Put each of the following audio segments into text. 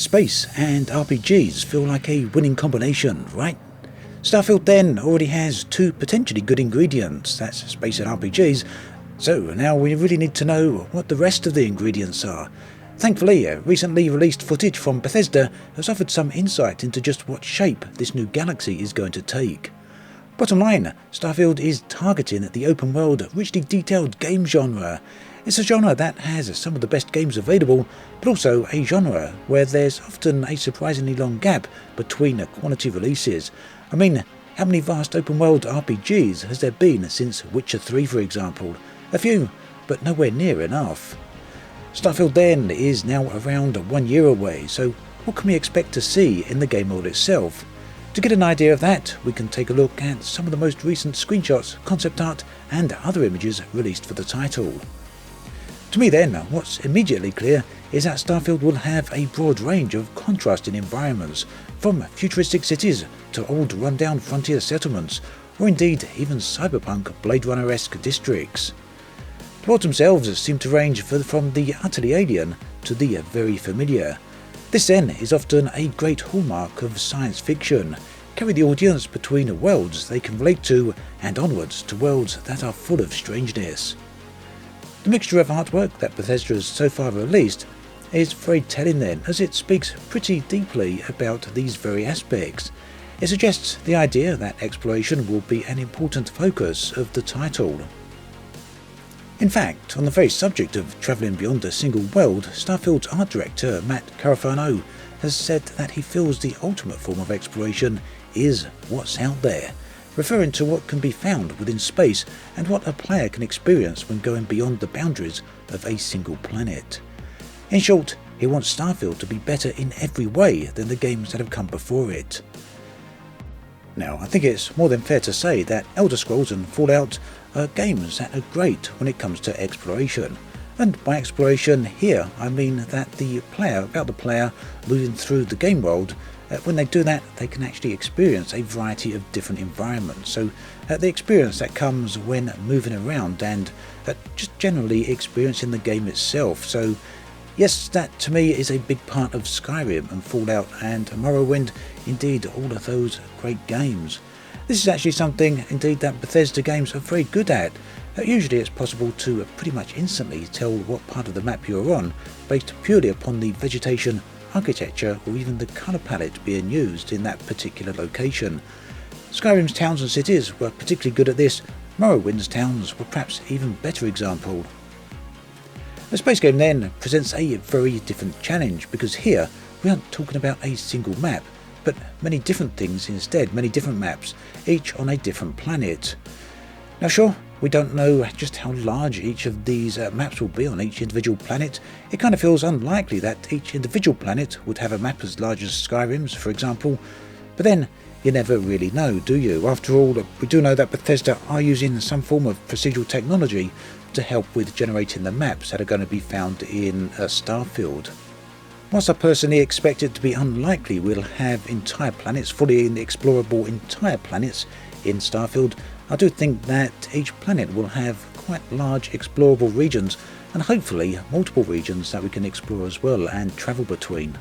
Space and RPGs feel like a winning combination, right? Starfield then already has two potentially good ingredients, that's space and RPGs, so now we really need to know what the rest of the ingredients are. Thankfully, recently released footage from Bethesda has offered some insight into just what shape this new galaxy is going to take. Bottom line, Starfield is targeting the open world, richly detailed game genre. It's a genre that has some of the best games available, but also a genre where there's often a surprisingly long gap between quality releases. I mean, how many vast open world RPGs has there been since Witcher 3 for example? A few, but nowhere near enough. Starfield then is now around 1 year away, so what can we expect to see in the game world itself? To get an idea of that, we can take a look at some of the most recent screenshots, concept art and other images released for the title. To me then, what's immediately clear is that Starfield will have a broad range of contrasting environments, from futuristic cities to old rundown frontier settlements, or indeed even cyberpunk Blade Runner-esque districts. The worlds themselves seem to range from the utterly alien to the very familiar. This then is often a great hallmark of science fiction, carry the audience between worlds they can relate to and onwards to worlds that are full of strangeness. The mixture of artwork that Bethesda has so far released is very telling then, as it speaks pretty deeply about these very aspects. It suggests the idea that exploration will be an important focus of the title. In fact, on the very subject of travelling beyond a single world, Starfield's art director Matt Carafano has said that he feels the ultimate form of exploration is what's out there, referring to what can be found within space and what a player can experience when going beyond the boundaries of a single planet. In short, he wants Starfield to be better in every way than the games that have come before it. Now, I think it's more than fair to say that Elder Scrolls and Fallout are games that are great when it comes to exploration. And by exploration here, I mean that the player moving through the game world, when they do that, they can actually experience a variety of different environments. So the experience that comes when moving around and just generally experiencing the game itself. So yes, that to me is a big part of Skyrim and Fallout and Morrowind, indeed all of those great games. This is actually something indeed that Bethesda games are very good at. Usually it's possible to pretty much instantly tell what part of the map you're on based purely upon the vegetation, architecture or even the colour palette being used in that particular location. Skyrim's towns and cities were particularly good at this. Morrowind's towns were perhaps even better example. The space game then presents a very different challenge, because here we aren't talking about a single map, but many different things instead, many different maps, each on a different planet. Now sure, we don't know just how large each of these maps will be on each individual planet. It kind of feels unlikely that each individual planet would have a map as large as Skyrim's, for example, but then you never really know, do you? After all, we do know that Bethesda are using some form of procedural technology to help with generating the maps that are going to be found in Starfield. Whilst I personally expect it to be unlikely we'll have entire planets, fully explorable entire planets in Starfield, I do think that each planet will have quite large explorable regions, and hopefully multiple regions that we can explore as well and travel between.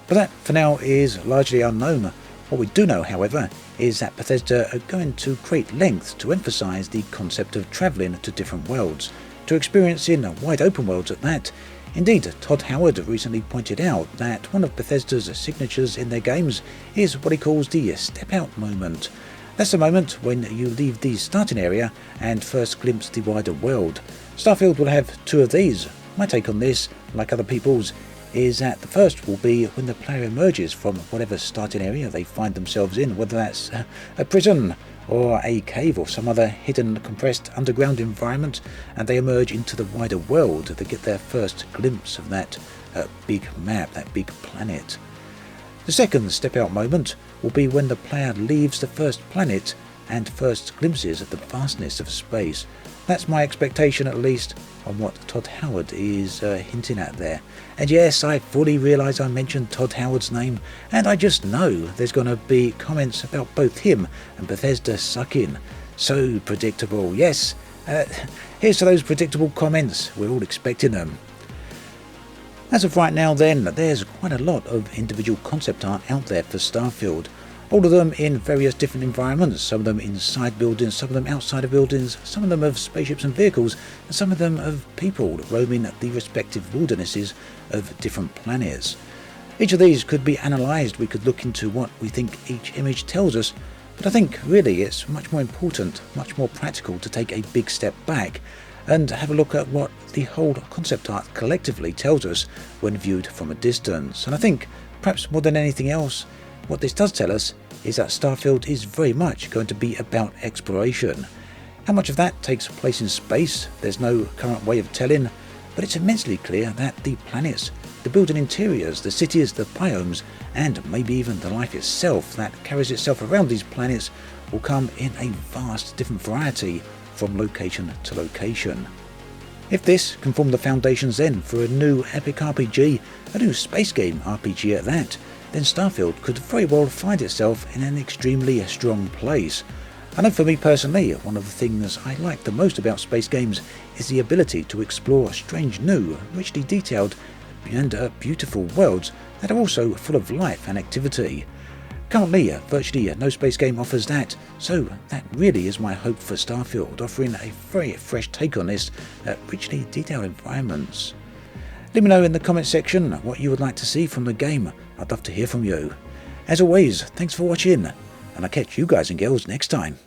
But that for now is largely unknown. What we do know, however, is that Bethesda are going to great lengths to emphasise the concept of travelling to different worlds, to experiencing wide open worlds at that. Indeed, Todd Howard recently pointed out that one of Bethesda's signatures in their games is what he calls the step out moment. That's the moment when you leave the starting area and first glimpse the wider world. Starfield will have two of these. My take on this, like other people's, is that the first will be when the player emerges from whatever starting area they find themselves in, whether that's a prison or a cave or some other hidden compressed underground environment, and they emerge into the wider world. They get their first glimpse of that big map, that big planet. The second step out moment will be when the player leaves the first planet and first glimpses at the vastness of space. That's my expectation, at least, on what Todd Howard is hinting at there. And yes, I fully realise I mentioned Todd Howard's name, and I just know there's going to be comments about both him and Bethesda sucking. So predictable, yes. Here's to those predictable comments, we're all expecting them. As of right now then, there's quite a lot of individual concept art out there for Starfield. All of them in various different environments, some of them inside buildings, some of them outside of buildings, some of them of spaceships and vehicles, and some of them of people roaming the respective wildernesses of different planets. Each of these could be analysed, we could look into what we think each image tells us, but I think really it's much more important, much more practical to take a big step back and have a look at what the whole concept art collectively tells us when viewed from a distance. And I think, perhaps more than anything else, what this does tell us is that Starfield is very much going to be about exploration. How much of that takes place in space, there's no current way of telling, but it's immensely clear that the planets, the building interiors, the cities, the biomes, and maybe even the life itself that carries itself around these planets will come in a vast different variety from location to location. If this can form the foundations then for a new epic RPG, a new space game RPG at that, then Starfield could very well find itself in an extremely strong place. I know for me personally, one of the things I like the most about space games is the ability to explore strange new, richly detailed and beautiful worlds that are also full of life and activity. Currently, virtually no space game offers that, so that really is my hope for Starfield, offering a very fresh take on this richly detailed environments. Let me know in the comment section what you would like to see from the game. I'd love to hear from you. As always, thanks for watching, and I'll catch you guys and girls next time.